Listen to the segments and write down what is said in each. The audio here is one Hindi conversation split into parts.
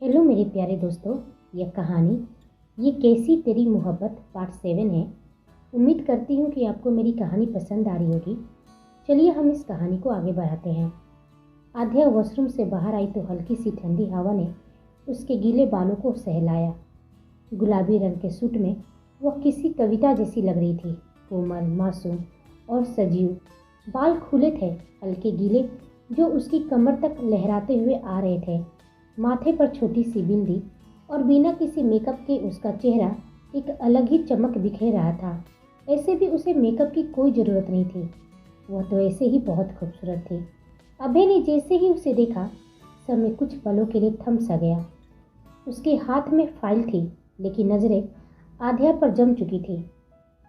हेलो मेरे प्यारे दोस्तों। यह कहानी ये कैसी तेरी मोहब्बत पार्ट 7 है। उम्मीद करती हूँ कि आपको मेरी कहानी पसंद आ रही होगी। चलिए हम इस कहानी को आगे बढ़ाते हैं। आध्या वॉशरूम से बाहर आई तो हल्की सी ठंडी हवा ने उसके गीले बालों को सहलाया। गुलाबी रंग के सूट में वह किसी कविता जैसी लग रही थी, कोमल, मासूम और सजीव। बाल खुले थे, हल्के गीले, जो उसकी कमर तक लहराते हुए आ रहे थे। माथे पर छोटी सी बिंदी और बिना किसी मेकअप के उसका चेहरा एक अलग ही चमक बिखेर रहा था। ऐसे भी उसे मेकअप की कोई ज़रूरत नहीं थी, वह तो ऐसे ही बहुत खूबसूरत थी। अभय ने जैसे ही उसे देखा, समय कुछ पलों के लिए थम सा गया। उसके हाथ में फाइल थी, लेकिन नज़रें आध्या पर जम चुकी थी।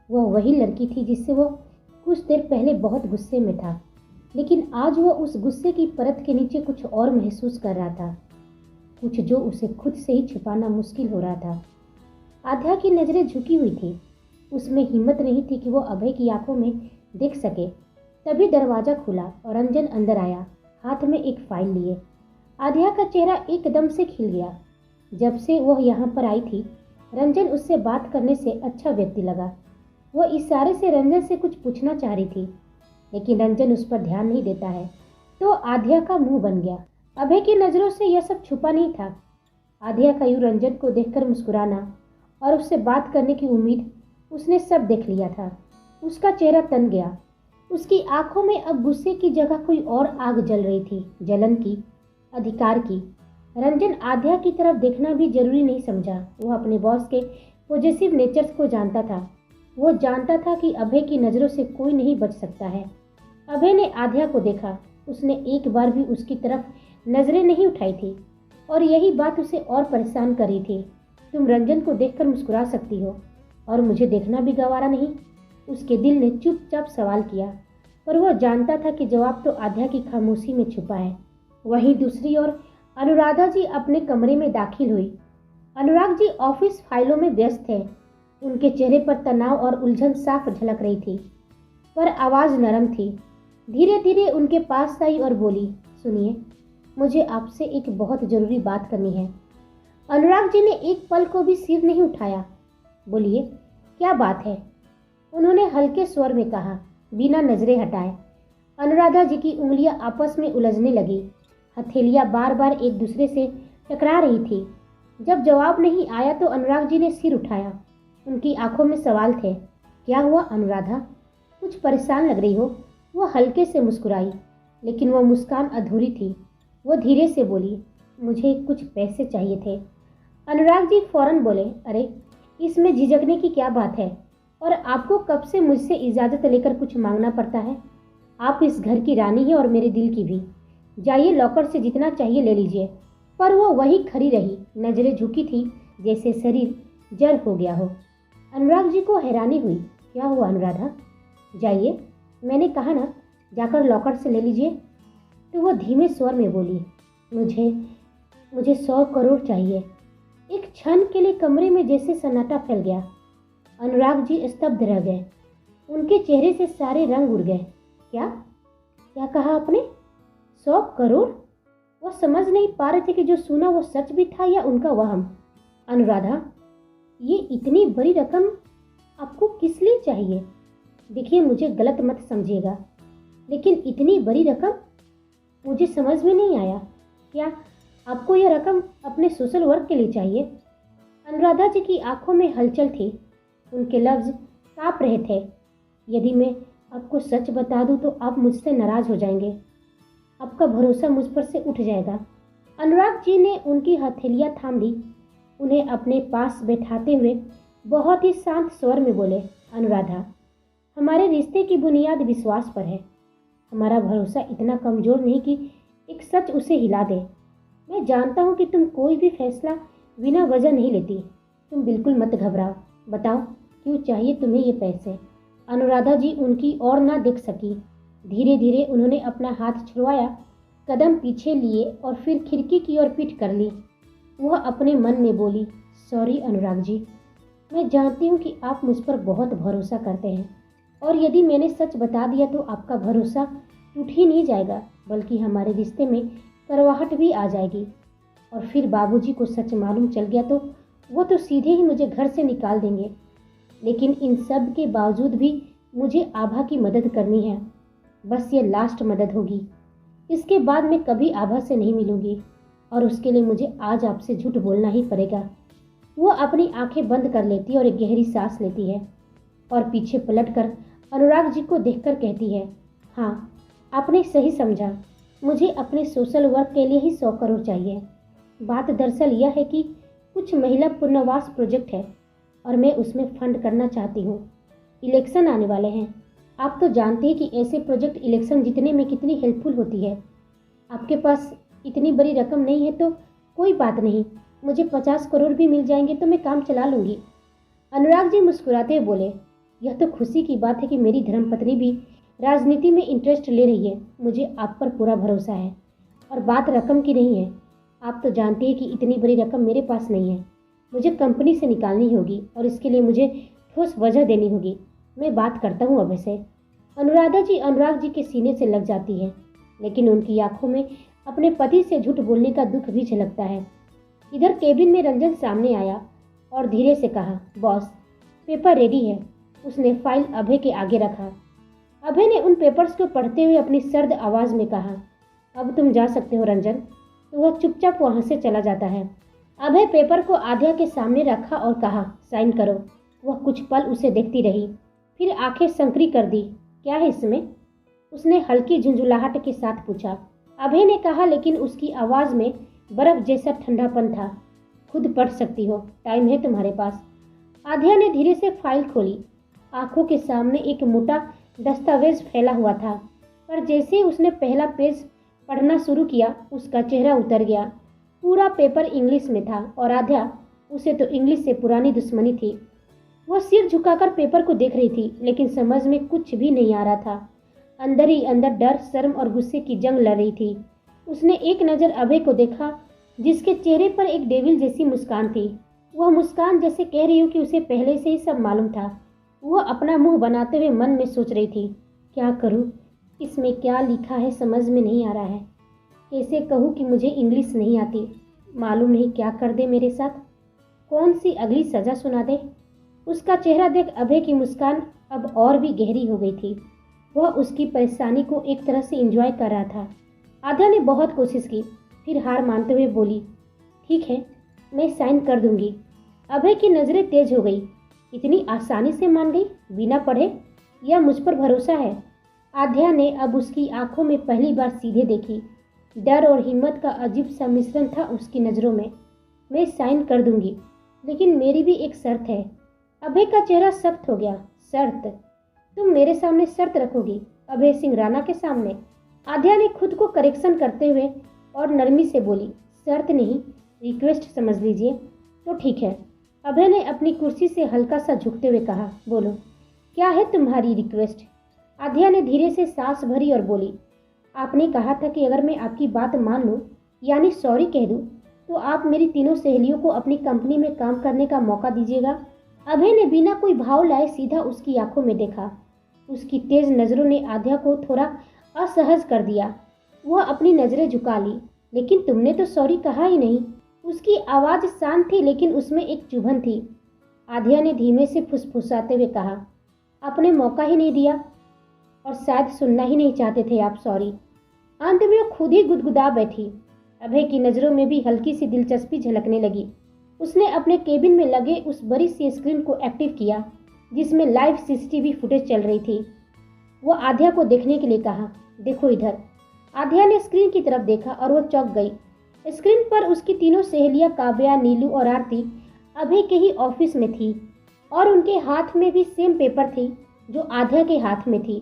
वह वही लड़की थी जिससे वह कुछ देर पहले बहुत गुस्से में था, लेकिन आज वह उस गुस्से की परत के नीचे कुछ और महसूस कर रहा था, कुछ जो उसे खुद से ही छुपाना मुश्किल हो रहा था। आध्या की नज़रें झुकी हुई थी, उसमें हिम्मत नहीं थी कि वो अभय की आंखों में देख सके। तभी दरवाज़ा खुला और रंजन अंदर आया, हाथ में एक फाइल लिए। आध्या का चेहरा एकदम से खिल गया। जब से वह यहाँ पर आई थी, रंजन उससे बात करने से अच्छा व्यक्ति लगा। वह इशारे से रंजन से कुछ पूछना चाह रही थी, लेकिन रंजन उस पर ध्यान नहीं देता है, तो आध्या का मुंह बन गया। अभय की नज़रों से यह सब छुपा नहीं था। आध्या का यूं रंजन को देखकर मुस्कुराना और उससे बात करने की उम्मीद, उसने सब देख लिया था। उसका चेहरा तन गया। उसकी आंखों में अब गुस्से की जगह कोई और आग जल रही थी, जलन की, अधिकार की। रंजन आध्या की तरफ देखना भी जरूरी नहीं समझा। वह अपने बॉस के पॉजिटिव नेचर्स को जानता था। वो जानता था कि अभय की नज़रों से कोई नहीं बच सकता है। अभय ने आध्या को देखा, उसने एक बार भी उसकी तरफ नजरें नहीं उठाई थी, और यही बात उसे और परेशान कर रही थी। तुम रंजन को देखकर मुस्कुरा सकती हो और मुझे देखना भी गवारा नहीं? उसके दिल ने चुपचाप सवाल किया, पर वह जानता था कि जवाब तो आध्या की खामोशी में छुपा है। वहीं दूसरी ओर अनुराधा जी अपने कमरे में दाखिल हुई। अनुराग जी ऑफिस फाइलों में व्यस्त थे। उनके चेहरे पर तनाव और उलझन साफ झलक रही थी, पर आवाज़ नरम थी। धीरे धीरे उनके पास आई और बोली, सुनिए, मुझे आपसे एक बहुत ज़रूरी बात करनी है। अनुराग जी ने एक पल को भी सिर नहीं उठाया। बोलिए, क्या बात है? उन्होंने हल्के स्वर में कहा, बिना नजरें हटाए। अनुराधा जी की उंगलियां आपस में उलझने लगी, हथेलियां बार बार एक दूसरे से टकरा रही थी। जब जवाब नहीं आया तो अनुराग जी ने सिर उठाया। उनकी आंखों में सवाल थे। क्या हुआ अनुराधा? कुछ परेशान लग रही हो? वह हल्के से मुस्कुराई, लेकिन वह मुस्कान अधूरी थी। वो धीरे से बोली, मुझे कुछ पैसे चाहिए थे। अनुराग जी फौरन बोले, अरे इसमें झिझकने की क्या बात है, और आपको कब से मुझसे इजाज़त लेकर कुछ मांगना पड़ता है? आप इस घर की रानी हैं और मेरे दिल की भी। जाइए, लॉकर से जितना चाहिए ले लीजिए। पर वो वहीं खड़ी रही, नजरें झुकी थी, जैसे शरीर जड़ हो गया हो। अनुराग जी को हैरानी हुई। क्या हुआ अनुराधा? जाइए, मैंने कहा ना, जाकर लॉकर से ले लीजिए। तो वह धीमे स्वर में बोली, मुझे मुझे 100 करोड़ चाहिए। एक क्षण के लिए कमरे में जैसे सन्नाटा फैल गया। अनुराग जी स्तब्ध रह गए। उनके चेहरे से सारे रंग उड़ गए। क्या क्या कहा आपने? 100 करोड़? वह समझ नहीं पा रहे थे कि जो सुना वो सच भी था या उनका वहम। अनुराधा, ये इतनी बड़ी रकम आपको किस लिए चाहिए? देखिए, मुझे गलत मत समझिएगा, लेकिन इतनी बड़ी रकम मुझे समझ में नहीं आया। क्या आपको यह रकम अपने सोशल वर्क के लिए चाहिए? अनुराधा जी की आंखों में हलचल थी, उनके लफ्ज कांप रहे थे। यदि मैं आपको सच बता दूं तो आप मुझसे नाराज हो जाएंगे, आपका भरोसा मुझ पर से उठ जाएगा। अनुराग जी ने उनकी हथेलियां थाम ली, उन्हें अपने पास बैठाते हुए बहुत ही शांत स्वर में बोले, अनुराधा, हमारे रिश्ते की बुनियाद विश्वास पर है। हमारा भरोसा इतना कमज़ोर नहीं कि एक सच उसे हिला दे। मैं जानता हूँ कि तुम कोई भी फैसला बिना वजह नहीं लेती। तुम बिल्कुल मत घबराओ। बताओ, क्यों चाहिए तुम्हें ये पैसे? अनुराधा जी उनकी ओर ना देख सकी। धीरे धीरे उन्होंने अपना हाथ छुड़वाया, कदम पीछे लिए और फिर खिड़की की ओर पीठ कर ली। वह अपने मन में बोली, सॉरी अनुराग जी, मैं जानती हूँ कि आप मुझ पर बहुत भरोसा करते हैं, और यदि मैंने सच बता दिया तो आपका भरोसा टूट ही नहीं जाएगा, बल्कि हमारे रिश्ते में करवाहट भी आ जाएगी। और फिर बाबूजी को सच मालूम चल गया तो वो तो सीधे ही मुझे घर से निकाल देंगे। लेकिन इन सब के बावजूद भी मुझे आभा की मदद करनी है। बस ये लास्ट मदद होगी। इसके बाद मैं कभी आभा से नहीं मिलूंगी और उसके लिए मुझे आज आपसे झूठ बोलना ही पड़ेगा। वो अपनी आंखें बंद कर लेती है और एक गहरी सांस लेती है और पीछे पलटकर अनुराग जी को देखकर कहती है, हाँ, आपने सही समझा। मुझे अपने सोशल वर्क के लिए ही 100 करोड़ चाहिए। बात दरअसल यह है कि कुछ महिला पुनर्वास प्रोजेक्ट है और मैं उसमें फंड करना चाहती हूँ। इलेक्शन आने वाले हैं। आप तो जानते हैं कि ऐसे प्रोजेक्ट इलेक्शन जीतने में कितनी हेल्पफुल होती है। आपके पास इतनी बड़ी रकम नहीं है तो कोई बात नहीं, मुझे 50 करोड़ भी मिल जाएंगे तो मैं काम चला लूँगी। अनुराग जी मुस्कुराते हुए बोले, यह तो खुशी की बात है कि मेरी धर्मपत्नी भी राजनीति में इंटरेस्ट ले रही है। मुझे आप पर पूरा भरोसा है। और बात रकम की नहीं है। आप तो जानते हैं कि इतनी बड़ी रकम मेरे पास नहीं है। मुझे कंपनी से निकालनी होगी और इसके लिए मुझे ठोस वजह देनी होगी। मैं बात करता हूँ अभय से। अनुराधा जी अनुराग जी के सीने से लग जाती है, लेकिन उनकी आंखों में अपने पति से झूठ बोलने का दुख भी झलकता है। इधर केबिन में रंजन सामने आया और धीरे से कहा, बॉस, पेपर रेडी है। उसने फाइल अभय के आगे रखा। अभय ने उन पेपर्स को पढ़ते हुए अपनी सर्द आवाज में कहा, अब तुम जा सकते हो रंजन। तो वह चुपचाप वहां से चला जाता है। अभय पेपर को आध्या के सामने रखा और कहा, साइन करो। वह कुछ पल उसे देखती रही, फिर आंखें संकरी कर दी। क्या है इसमें? उसने हल्की झुंझुलाहट के साथ पूछा। अभय ने कहा, लेकिन उसकी आवाज में बर्फ जैसा ठंडापन था। खुद पढ़ सकती हो, टाइम है तुम्हारे पास। आध्या ने धीरे से फाइल खोली। आंखों के सामने एक मोटा दस्तावेज फैला हुआ था, पर जैसे ही उसने पहला पेज पढ़ना शुरू किया उसका चेहरा उतर गया। पूरा पेपर इंग्लिश में था और आध्या, उसे तो इंग्लिश से पुरानी दुश्मनी थी। वह सिर झुकाकर पेपर को देख रही थी, लेकिन समझ में कुछ भी नहीं आ रहा था। अंदर ही अंदर डर, शर्म और गुस्से की जंग लड़ रही थी। उसने एक नज़र अभय को देखा, जिसके चेहरे पर एक डेविल जैसी मुस्कान थी। वह मुस्कान जैसे कह रही हो कि उसे पहले से ही सब मालूम था। वह अपना मुंह बनाते हुए मन में सोच रही थी, क्या करूं? इसमें क्या लिखा है समझ में नहीं आ रहा है। कैसे कहूं कि मुझे इंग्लिश नहीं आती? मालूम नहीं क्या कर दे मेरे साथ, कौन सी अगली सजा सुना दे। उसका चेहरा देख अभय की मुस्कान अब और भी गहरी हो गई थी। वह उसकी परेशानी को एक तरह से एंजॉय कर रहा था। आध्या ने बहुत कोशिश की, फिर हार मानते हुए बोली, ठीक है, मैं साइन कर दूंगी। अभय की नज़रें तेज हो गई। इतनी आसानी से मान गई बिना पढ़े? या मुझ पर भरोसा है? आध्या ने अब उसकी आंखों में पहली बार सीधे देखी। डर और हिम्मत का अजीब सा मिश्रण था उसकी नज़रों में। मैं साइन कर दूंगी, लेकिन मेरी भी एक शर्त है। अभय का चेहरा सख्त हो गया। शर्त? तुम मेरे सामने शर्त रखोगी? अभय सिंह राणा के सामने? आध्या ने खुद को करेक्शन करते हुए और नरमी से बोली, शर्त नहीं, रिक्वेस्ट समझ लीजिए। तो ठीक है। अभय ने अपनी कुर्सी से हल्का सा झुकते हुए कहा, बोलो, क्या है तुम्हारी रिक्वेस्ट? आध्या ने धीरे से सांस भरी और बोली, आपने कहा था कि अगर मैं आपकी बात मान लूं, यानी सॉरी कह दूं, तो आप मेरी तीनों सहेलियों को अपनी कंपनी में काम करने का मौका दीजिएगा। अभय ने बिना कोई भाव लाए सीधा उसकी आंखों में देखा। उसकी तेज नज़रों ने आध्या को थोड़ा असहज कर दिया। वह अपनी नज़रें झुका ली। लेकिन तुमने तो सॉरी कहा ही नहीं। उसकी आवाज़ शांत थी, लेकिन उसमें एक चुभन थी। आध्या ने धीमे से फुसफुसाते हुए कहा, आपने मौका ही नहीं दिया और शायद सुनना ही नहीं चाहते थे आप सॉरी। अंत में वो खुद ही गुदगुदा बैठी। अभय की नज़रों में भी हल्की सी दिलचस्पी झलकने लगी। उसने अपने केबिन में लगे उस बड़ी सी स्क्रीन को एक्टिव किया, जिसमें लाइव सीसीटीवी फुटेज चल रही थी। वो आध्या को देखने के लिए कहा, देखो इधर। आध्या ने स्क्रीन की तरफ देखा और वो चौंक गई। स्क्रीन पर उसकी तीनों सहेलियां काव्या, नीलू और आरती अभय के ही ऑफिस में थी और उनके हाथ में भी सेम पेपर थी जो आध्या के हाथ में थी,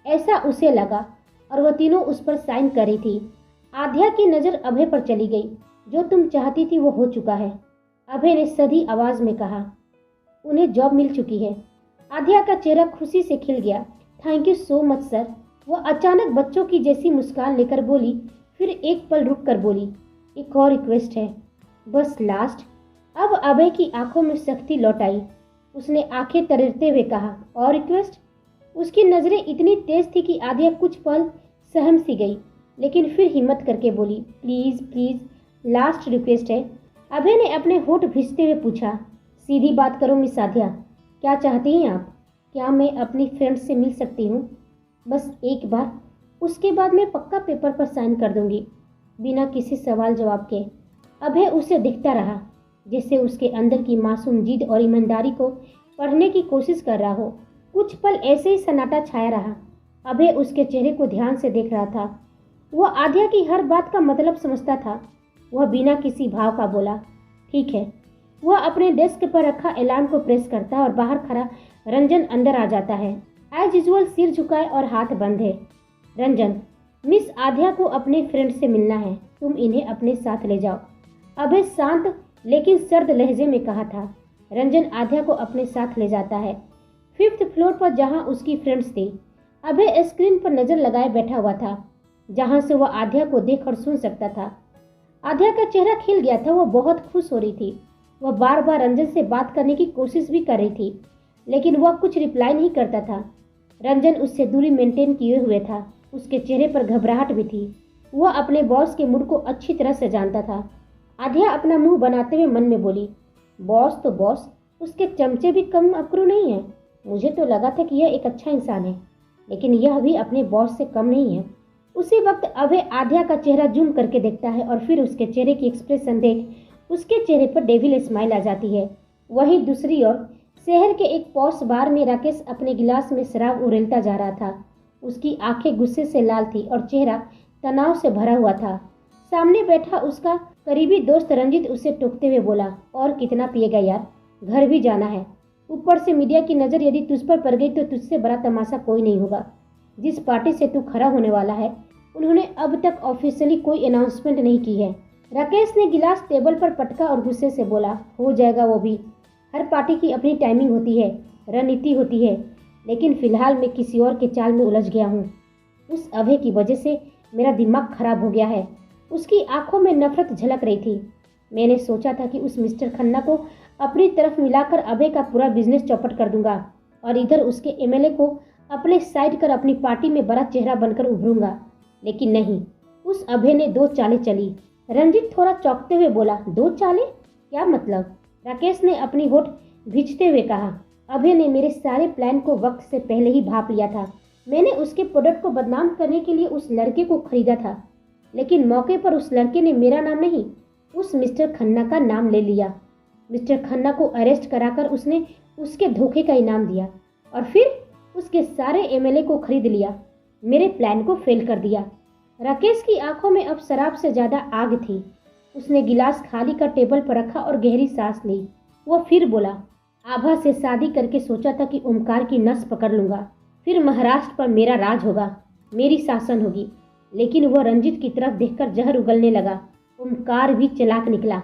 ऐसा उसे लगा, और वह तीनों उस पर साइन कर रही थी। आध्या की नज़र अभय पर चली गई। जो तुम चाहती थी वो हो चुका है, अभय ने सधी आवाज में कहा। उन्हें जॉब मिल चुकी है। आध्या का चेहरा खुशी से खिल गया। Thank you so much sir. वो अचानक बच्चों की जैसी मुस्कान लेकर बोली, फिर एक पल रुक कर बोली, एक और रिक्वेस्ट है, बस लास्ट। अब अभय की आंखों में सख्ती लौट आई। उसने आंखें तरेरते हुए कहा, और रिक्वेस्ट? उसकी नज़रें इतनी तेज थी कि आध्या कुछ पल सहम सी गई, लेकिन फिर हिम्मत करके बोली, प्लीज़ प्लीज़, लास्ट रिक्वेस्ट है। अभय ने अपने होठ भींचते हुए पूछा। सीधी बात करो मिस साध्या, क्या चाहती हैं आप? क्या मैं अपनी फ्रेंड से मिल सकती हूँ? बस एक बार, उसके बाद मैं पक्का पेपर पर साइन कर दूंगी। बिना किसी सवाल जवाब के अभय उसे देखता रहा, जैसे उसके अंदर की मासूम जिद और ईमानदारी को पढ़ने की कोशिश कर रहा हो। कुछ पल ऐसे ही सन्नाटा छाया रहा। अभय उसके चेहरे को ध्यान से देख रहा था। वह आध्या की हर बात का मतलब समझता था। वह बिना किसी भाव का बोला, ठीक है। वह अपने डेस्क पर रखा अलार्म को प्रेस करता और बाहर खड़ा रंजन अंदर आ जाता है। एज यूजुअल सिर झुकाए और हाथ बंधे। रंजन, मिस आध्या को अपने फ्रेंड से मिलना है, तुम इन्हें अपने साथ ले जाओ। अभय शांत लेकिन सर्द लहजे में कहा था। रंजन आध्या को अपने साथ ले जाता है 5th फ्लोर पर, जहां उसकी फ्रेंड्स थी। अभय स्क्रीन पर नजर लगाए बैठा हुआ था, जहां से वह आध्या को देख और सुन सकता था। आध्या का चेहरा खिल गया था। वह बहुत खुश हो रही थी। वह बार बार रंजन से बात करने की कोशिश भी कर रही थी, लेकिन वह कुछ रिप्लाई नहीं करता था। रंजन उससे दूरी मेंटेन किए हुए था। उसके चेहरे पर घबराहट भी थी। वह अपने बॉस के मूड को अच्छी तरह से जानता था। आध्या अपना मुंह बनाते हुए मन में बोली, बॉस तो बॉस, उसके चमचे भी कम अकड़ू नहीं है। मुझे तो लगा था कि यह एक अच्छा इंसान है, लेकिन यह भी अपने बॉस से कम नहीं है। उसी वक्त अभय आध्या का चेहरा जूम करके देखता है और फिर उसके चेहरे की एक्सप्रेशन देख उसके चेहरे पर डेविल स्माइल आ जाती है। वहीं दूसरी ओर शहर के एक पॉश बार में राकेश अपने गिलास में शराब उड़ेलता जा रहा था। उसकी आंखें गुस्से से लाल थी और चेहरा तनाव से भरा हुआ था। सामने बैठा उसका करीबी दोस्त रंजित उसे टोकते हुए बोला, और कितना पिएगा यार, घर भी जाना है। ऊपर से मीडिया की नज़र यदि तुझ पर पड़ गई तो तुझसे बड़ा तमाशा कोई नहीं होगा। जिस पार्टी से तू खड़ा होने वाला है, उन्होंने अब तक ऑफिशियली कोई अनाउंसमेंट नहीं की है। राकेश ने गिलास टेबल पर पटका और गुस्से से बोला, हो जाएगा वो भी। हर पार्टी की अपनी टाइमिंग होती है, रणनीति होती है, लेकिन फिलहाल मैं किसी और के चाल में उलझ गया हूँ। उस अभय की वजह से मेरा दिमाग खराब हो गया है। उसकी आंखों में नफरत झलक रही थी। मैंने सोचा था कि उस मिस्टर खन्ना को अपनी तरफ मिलाकर अभय का पूरा बिजनेस चौपट कर दूंगा और इधर उसके एमएलए को अपने साइड कर अपनी पार्टी में बड़ा चेहरा बनकर उभरूंगा, लेकिन नहीं, उस अभय ने 2 चालें चली। रंजित थोड़ा चौंकते हुए बोला, 2 चालें? क्या मतलब? राकेश ने अपनी होठ भींचते हुए कहा, अभय ने मेरे सारे प्लान को वक्त से पहले ही भांप लिया था। मैंने उसके प्रोडक्ट को बदनाम करने के लिए उस लड़के को खरीदा था, लेकिन मौके पर उस लड़के ने मेरा नाम नहीं, उस मिस्टर खन्ना का नाम ले लिया। मिस्टर खन्ना को अरेस्ट कराकर उसने उसके धोखे का इनाम दिया और फिर उसके सारे एमएलए को खरीद लिया। मेरे प्लान को फेल कर दिया। राकेश की आंखों में अब शराब से ज्यादा आग थी। उसने गिलास खाली कर टेबल पर रखा और गहरी सांस ली। वो फिर बोला, आभा से शादी करके सोचा था कि ओमकार की नस पकड़ लूंगा, फिर महाराष्ट्र पर मेरा राज होगा, मेरी शासन होगी। लेकिन वह रंजित की तरफ देखकर जहर उगलने लगा। ओमकार भी चालाक निकला,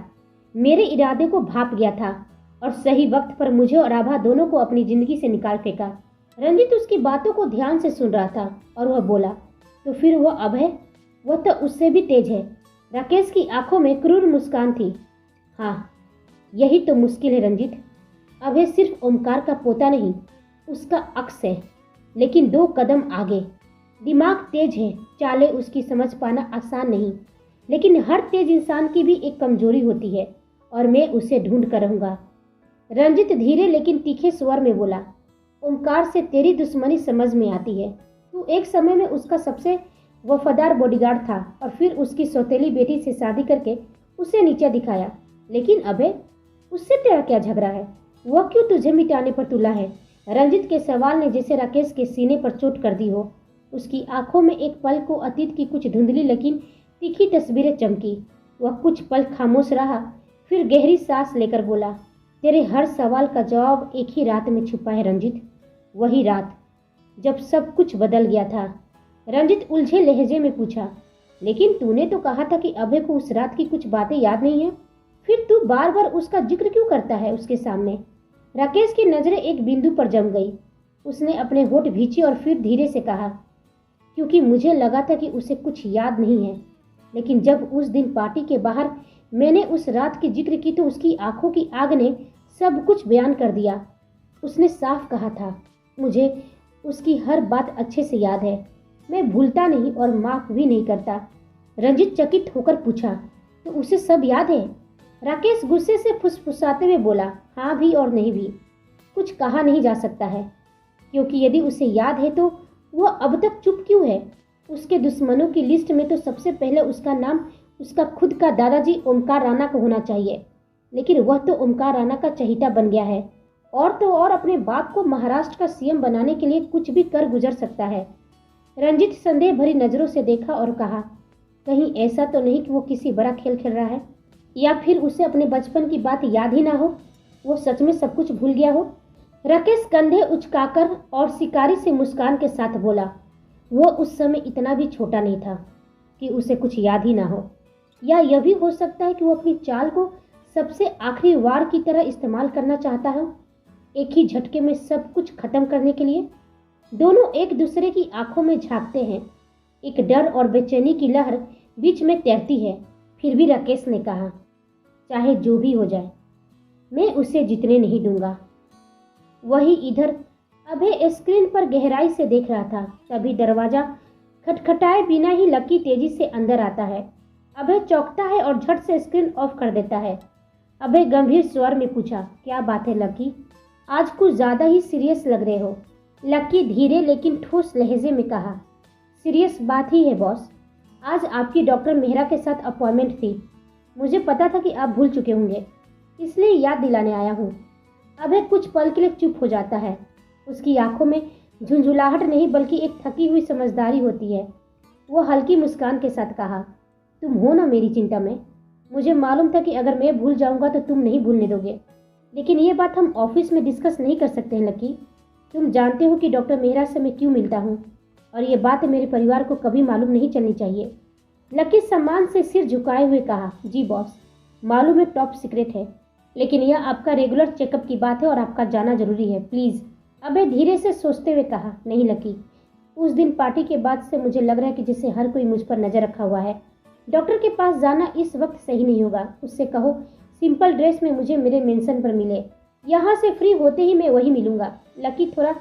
मेरे इरादे को भाप गया था और सही वक्त पर मुझे और आभा दोनों को अपनी जिंदगी से निकाल फेंका। रंजित उसकी बातों को ध्यान से सुन रहा था और वह बोला, तो फिर वह अभय, वह तो उससे भी तेज है। राकेश की आंखों में क्रूर मुस्कान थी। हाँ, यही तो मुश्किल है रंजित। अभय सिर्फ ओमकार का पोता नहीं, उसका अक्स है, लेकिन 2 कदम आगे। दिमाग तेज है, चाले उसकी समझ पाना आसान नहीं, लेकिन हर तेज इंसान की भी एक कमजोरी होती है और मैं उसे ढूंढ कर रहूंगा। रंजित धीरे लेकिन तीखे स्वर में बोला, ओमकार से तेरी दुश्मनी समझ में आती है। तू एक समय में उसका सबसे वफादार बॉडीगार्ड था और फिर उसकी सौतेली बेटी से शादी करके उसे नीचा दिखाया। लेकिन अबे, उससे तेरा क्या झगड़ा है? वह क्यों तुझे मिटाने पर तुला है? रंजित के सवाल ने जैसे राकेश के सीने पर चोट कर दी हो। उसकी आंखों में एक पल को अतीत की कुछ धुंधली लेकिन तीखी तस्वीरें चमकी। वह कुछ पल खामोश रहा, फिर गहरी सांस लेकर बोला, तेरे हर सवाल का जवाब एक ही रात में छुपा है रंजित। वही रात जब सब कुछ बदल गया था। रंजित उलझे लहजे में पूछा, लेकिन तूने तो कहा था कि अभय को उस रात की कुछ बातें याद नहीं है, फिर तू बार बार उसका जिक्र क्यों करता है उसके सामने? राकेश की नजरें एक बिंदु पर जम गई। उसने अपने होठ भींचे और फिर धीरे से कहा, क्योंकि मुझे लगा था कि उसे कुछ याद नहीं है, लेकिन जब उस दिन पार्टी के बाहर मैंने उस रात की जिक्र की तो उसकी आंखों की आग ने सब कुछ बयान कर दिया। उसने साफ कहा था, मुझे उसकी हर बात अच्छे से याद है, मैं भूलता नहीं और माफ भी नहीं करता। रंजित चकित होकर पूछा, तो उसे सब याद है? राकेश गुस्से से फुसफुसाते हुए बोला, हाँ भी और नहीं भी, कुछ कहा नहीं जा सकता है, क्योंकि यदि उसे याद है तो वह अब तक चुप क्यों है? उसके दुश्मनों की लिस्ट में तो सबसे पहले उसका नाम उसका खुद का दादाजी ओमकार राणा को होना चाहिए, लेकिन वह तो ओमकार राणा का चहीता बन गया है, और तो और अपने बाप को महाराष्ट्र का सीएम बनाने के लिए कुछ भी कर गुजर सकता है। रंजित संदेह भरी नजरों से देखा और कहा, कहीं ऐसा तो नहीं कि वो किसी बड़ा खेल खेल रहा है, या फिर उसे अपने बचपन की बात याद ही ना हो, वो सच में सब कुछ भूल गया हो। राकेश कंधे उचकाकर और शिकारी से मुस्कान के साथ बोला, वो उस समय इतना भी छोटा नहीं था कि उसे कुछ याद ही ना हो, या यह भी हो सकता है कि वो अपनी चाल को सबसे आखिरी वार की तरह इस्तेमाल करना चाहता हो, एक ही झटके में सब कुछ खत्म करने के लिए। दोनों एक दूसरे की आंखों में झांकते हैं, एक डर और बेचैनी की लहर बीच में तैरती है। फिर भी राकेश ने कहा, चाहे जो भी हो जाए मैं उसे जीतने नहीं दूंगा। वही इधर अभय स्क्रीन पर गहराई से देख रहा था, तभी दरवाजा खटखटाए बिना ही लकी तेजी से अंदर आता है। अभय चौंकता है और झट से स्क्रीन ऑफ कर देता है। अभय गंभीर स्वर में पूछा, क्या बात है लकी, आज कुछ ज्यादा ही सीरियस लग रहे हो। लकी धीरे लेकिन ठोस लहजे में कहा, सीरियस बात ही है बॉस, आज आपकी डॉक्टर मेहरा के साथ अपॉइंटमेंट थी। मुझे पता था कि आप भूल चुके होंगे, इसलिए याद दिलाने आया हूँ। अभय कुछ पल के लिए चुप हो जाता है। उसकी आंखों में झुंझुलाहट नहीं बल्कि एक थकी हुई समझदारी होती है। वो हल्की मुस्कान के साथ कहा, तुम हो ना मेरी चिंता में। मुझे मालूम था कि अगर मैं भूल जाऊंगा तो तुम नहीं भूलने दोगे, लेकिन ये बात हम ऑफिस में डिस्कस नहीं कर सकते हैं लकी। तुम जानते हो कि डॉक्टर मेहरा से मैं क्यों मिलता हूँ, और ये बात मेरे परिवार को कभी मालूम नहीं चलनी चाहिए। लकी सम्मान से सिर झुकाए हुए कहा, जी बॉस, मालूम है टॉप सीक्रेट है, लेकिन यह आपका रेगुलर चेकअप की बात है और आपका जाना जरूरी है, प्लीज़। अबे धीरे से सोचते हुए कहा, नहीं लकी, उस दिन पार्टी के बाद से मुझे लग रहा है कि जैसे हर कोई मुझ पर नजर रखा हुआ है। डॉक्टर के पास जाना इस वक्त सही नहीं होगा। उससे कहो सिंपल ड्रेस में मुझे मेरे मेंशन पर मिले, यहाँ से फ्री होते ही मैं वही मिलूंगा। लकी थोड़ा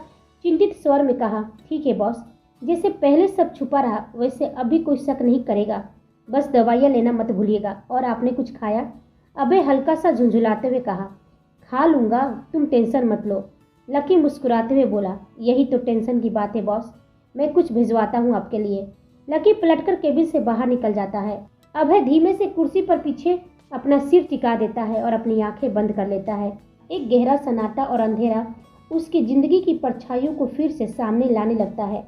चिंतित स्वर में कहा, ठीक है बॉस, जैसे पहले सब छुपा रहा वैसे अभी कोई शक नहीं करेगा, बस दवाइयाँ लेना मत भूलिएगा। और आपने कुछ खाया? अबे हल्का सा झुंझुलाते हुए कहा, खा लूंगा, तुम टेंशन मत लो। लकी मुस्कुराते हुए बोला, यही तो टेंशन की बात है बॉस, मैं कुछ भिजवाता हूँ आपके लिए। लकी पलटकर केबिन से बाहर निकल जाता है। अभय धीमे से कुर्सी पर पीछे अपना सिर टिका देता है और अपनी आंखें बंद कर लेता है। एक गहरा सन्नाटा और अंधेरा उसकी जिंदगी की परछाइयों को फिर से सामने लाने लगता है।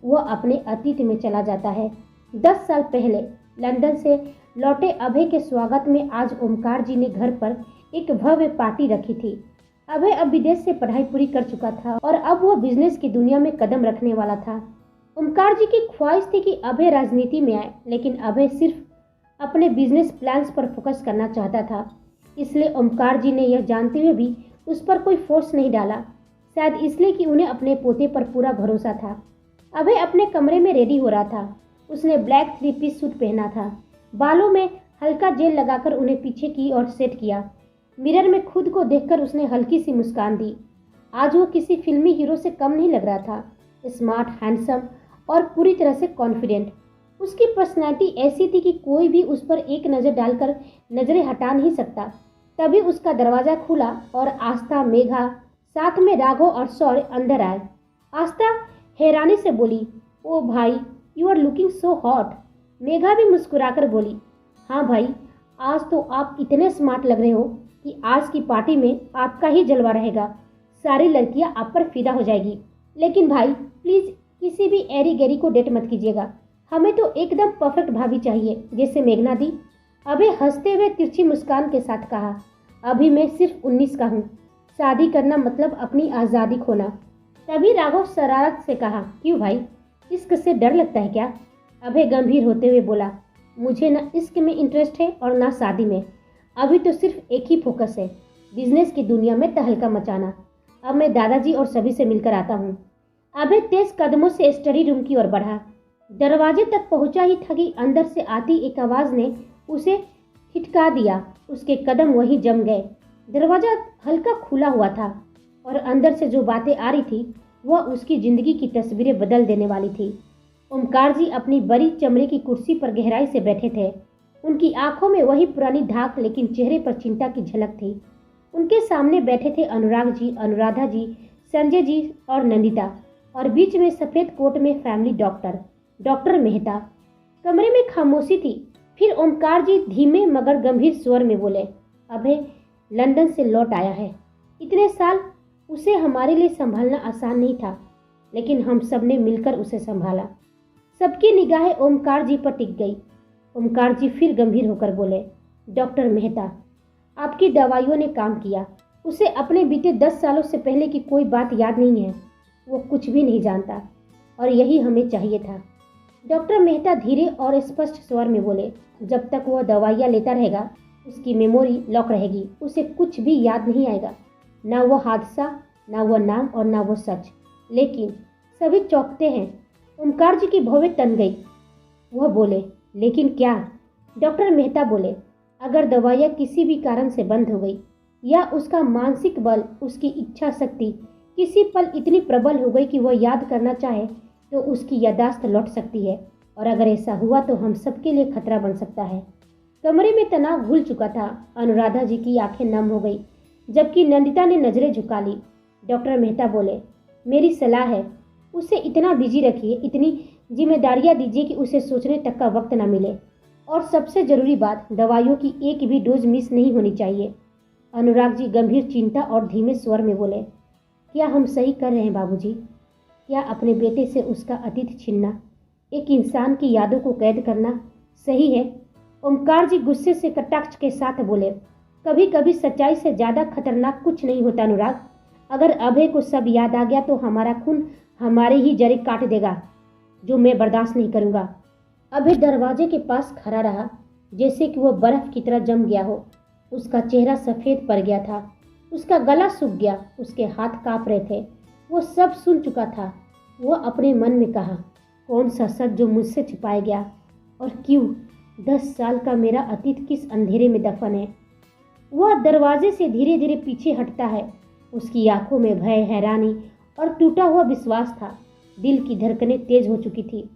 वह अपने अतीत में चला जाता है। 10 साल पहले लंदन से लौटे अभय के स्वागत में आज ओमकार जी ने घर पर एक भव्य पार्टी रखी थी। अभय अब विदेश से पढ़ाई पूरी कर चुका था और अब वह बिजनेस की दुनिया में कदम रखने वाला था। ओमकार जी की ख्वाहिश थी कि अभय राजनीति में आए, लेकिन अभय सिर्फ अपने बिजनेस प्लान्स पर फोकस करना चाहता था। इसलिए ओमकार जी ने यह जानते हुए भी उस पर कोई फोर्स नहीं डाला, शायद इसलिए कि उन्हें अपने पोते पर पूरा भरोसा था। अभय अपने कमरे में रेडी हो रहा था। उसने ब्लैक 3 पीस सूट पहना था, बालों में हल्का जेल लगाकर उन्हें पीछे की ओर सेट किया। मिरर में खुद को देखकर उसने हल्की सी मुस्कान दी। आज वो किसी फिल्मी हीरो से कम नहीं लग रहा था, स्मार्ट, हैंडसम और पूरी तरह से कॉन्फिडेंट। उसकी पर्सनैलिटी ऐसी थी कि कोई भी उस पर एक नज़र डालकर नजरें हटा नहीं सकता। तभी उसका दरवाज़ा खुला और आस्था, मेघा, साथ में राघव और शौर्य अंदर आए। आस्था हैरानी से बोली, ओ भाई, you are looking so hot. Megha भी मुस्कुराकर बोली, हाँ भाई, आज तो आप इतने स्मार्ट लग रहे हो कि आज की पार्टी में आपका ही जलवा रहेगा, सारी लड़कियां आप पर फिदा हो जाएगी। लेकिन भाई प्लीज़ किसी भी एरी गैरी को डेट मत कीजिएगा, हमें तो एकदम परफेक्ट भाभी चाहिए, जैसे मेघना दी। अबे हंसते हुए तिरछी मुस्कान के साथ कहा, अभी मैं सिर्फ 19 का हूँ, शादी करना मतलब अपनी आज़ादी खोना। तभी राघव शरारत से कहा, क्यों भाई, इश्क से डर लगता है क्या? अभय गंभीर होते हुए बोला, मुझे ना इश्क में इंटरेस्ट है और ना शादी में, अभी तो सिर्फ एक ही फोकस है, बिजनेस की दुनिया में तहलका मचाना। अब मैं दादाजी और सभी से मिलकर आता हूँ। अभय तेज कदमों से स्टडी रूम की ओर बढ़ा। दरवाजे तक पहुंचा ही था कि अंदर से आती एक आवाज़ ने उसे ठिठका दिया। उसके कदम वहीं जम गए। दरवाजा हल्का खुला हुआ था और अंदर से जो बातें आ रही थी वह उसकी जिंदगी की तस्वीरें बदल देने वाली थी। ओमकार जी अपनी बड़ी चमड़े की कुर्सी पर गहराई से बैठे थे। उनकी आंखों में वही पुरानी धाक, लेकिन चेहरे पर चिंता की झलक थी। उनके सामने बैठे थे अनुराग जी, अनुराधा जी, संजय जी और नंदिता, और बीच में सफेद कोट में फैमिली डॉक्टर, डॉक्टर मेहता। कमरे में खामोशी थी। फिर ओमकार जी धीमे मगर गंभीर स्वर में बोले, अभय लंदन से लौट आया है। इतने साल उसे हमारे लिए संभालना आसान नहीं था, लेकिन हम सब ने मिलकर उसे संभाला। सबकी निगाहें ओमकार जी पर टिक गई। ओमकार जी फिर गंभीर होकर बोले, डॉक्टर मेहता, आपकी दवाइयों ने काम किया। उसे अपने बीते 10 सालों से पहले की कोई बात याद नहीं है। वो कुछ भी नहीं जानता, और यही हमें चाहिए था। डॉक्टर मेहता धीरे और स्पष्ट स्वर में बोले, जब तक वह दवाइयाँ लेता रहेगा उसकी मेमोरी लॉक रहेगी। उसे कुछ भी याद नहीं आएगा, ना वो हादसा, ना वो नाम और ना वो सच। लेकिन सभी चौंकते हैं। ओमकार जी की भौहें तन गई। वह बोले, लेकिन क्या? डॉक्टर मेहता बोले, अगर दवाइयाँ किसी भी कारण से बंद हो गई, या उसका मानसिक बल, उसकी इच्छा शक्ति किसी पल इतनी प्रबल हो गई कि वह याद करना चाहे, तो उसकी याददाश्त लौट सकती है। और अगर ऐसा हुआ तो हम सबके लिए खतरा बन सकता है। कमरे में तनाव घुल चुका था। अनुराधा जी की आंखें नम हो गई, जबकि नंदिता ने नजरें झुका ली। डॉक्टर मेहता बोले, मेरी सलाह है, उसे इतना बिजी रखिए, इतनी जिम्मेदारियां दीजिए कि उसे सोचने तक का वक्त ना मिले। और सबसे जरूरी बात, दवाइयों की एक भी डोज मिस नहीं होनी चाहिए। अनुराग जी गंभीर चिंता और धीमे स्वर में बोले, क्या हम सही कर रहे हैं बाबूजी? क्या अपने बेटे से उसका अतीत छीनना, एक इंसान की यादों को कैद करना सही है? ओमकार जी गुस्से से कटाक्ष के साथ बोले, कभी कभी सच्चाई से ज़्यादा खतरनाक कुछ नहीं होता अनुराग। अगर अभय को सब याद आ गया तो हमारा खून हमारे ही जड़ें काट देगा, जो मैं बर्दाश्त नहीं करूँगा। अभय दरवाजे के पास खड़ा रहा, जैसे कि वह बर्फ की तरह जम गया हो। उसका चेहरा सफ़ेद पड़ गया था, उसका गला सूख गया, उसके हाथ काँप रहे थे। वो सब सुन चुका था। वह अपने मन में कहा, कौन सा सच जो मुझसे छिपाया गया, और क्यों 10 साल का मेरा अतीत किस अंधेरे में दफन है। वह दरवाजे से धीरे धीरे पीछे हटता है। उसकी आंखों में भय, हैरानी और टूटा हुआ विश्वास था। दिल की धड़कनें तेज हो चुकी थी।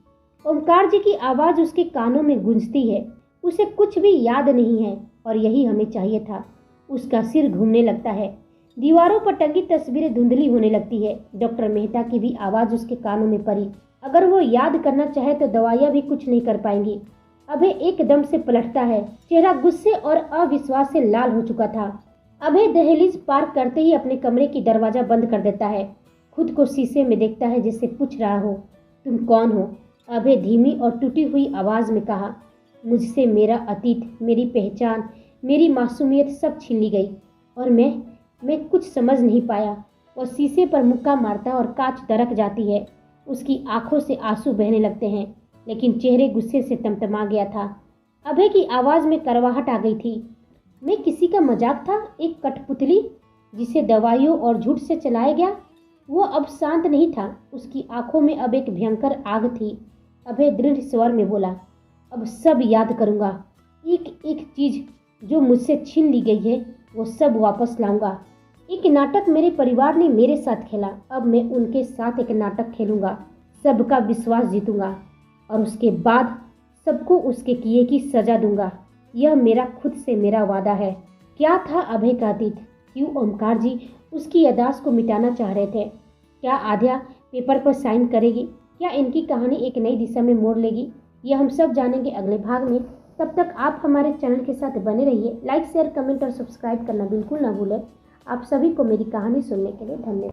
ओमकार जी की आवाज़ उसके कानों में गूंजती है, उसे कुछ भी याद नहीं है, और यही हमें चाहिए था। उसका सिर घूमने लगता है। दीवारों पर टंगी तस्वीरें धुंधली होने लगती है। डॉक्टर मेहता की भी आवाज़ उसके कानों में पड़ी, अगर वो याद करना चाहे तो दवाइयाँ भी कुछ नहीं कर पाएंगी। अभय एकदम से पलटता है। चेहरा गुस्से और अविश्वास से लाल हो चुका था। अभय दहलीज पार करते ही अपने कमरे की दरवाजा बंद कर देता है। खुद को शीशे में देखता है, जैसे पूछ रहा हो, तुम कौन हो? अभय धीमी और टूटी हुई आवाज़ में कहा, मुझसे मेरा अतीत, मेरी पहचान, मेरी मासूमियत सब छीन ली गई, और मैं कुछ समझ नहीं पाया। और शीशे पर मुक्का मारता और कांच दरक जाती है। उसकी आंखों से आंसू बहने लगते हैं, लेकिन चेहरे गुस्से से तमतमा गया था। अभय की आवाज़ में करवाहट आ गई थी। मैं किसी का मजाक था, एक कठपुतली जिसे दवाइयों और झूठ से चलाया गया। वो अब शांत नहीं था। उसकी आंखों में अब एक भयंकर आग थी। अभय दृढ़ स्वर में बोला, अब सब याद करूँगा, एक एक चीज़ जो मुझसे छीन ली गई है वो सब वापस लाऊंगा। एक नाटक मेरे परिवार ने मेरे साथ खेला, अब मैं उनके साथ एक नाटक खेलूंगा, सबका विश्वास जीतूंगा, और उसके बाद सबको उसके किए की सजा दूंगा। यह मेरा खुद से मेरा वादा है। क्या था अभय का अतीत? क्यों ओमकार जी उसकी याददाश्त को मिटाना चाह रहे थे? क्या आद्या पेपर पर साइन करेगी? क्या इनकी कहानी एक नई दिशा में मोड़ लेगी? यह हम सब जानेंगे अगले भाग में। तब तक आप हमारे चैनल के साथ बने रहिए। लाइक, शेयर, कमेंट और सब्सक्राइब करना बिल्कुल ना भूलें। आप सभी को मेरी कहानी सुनने के लिए धन्यवाद।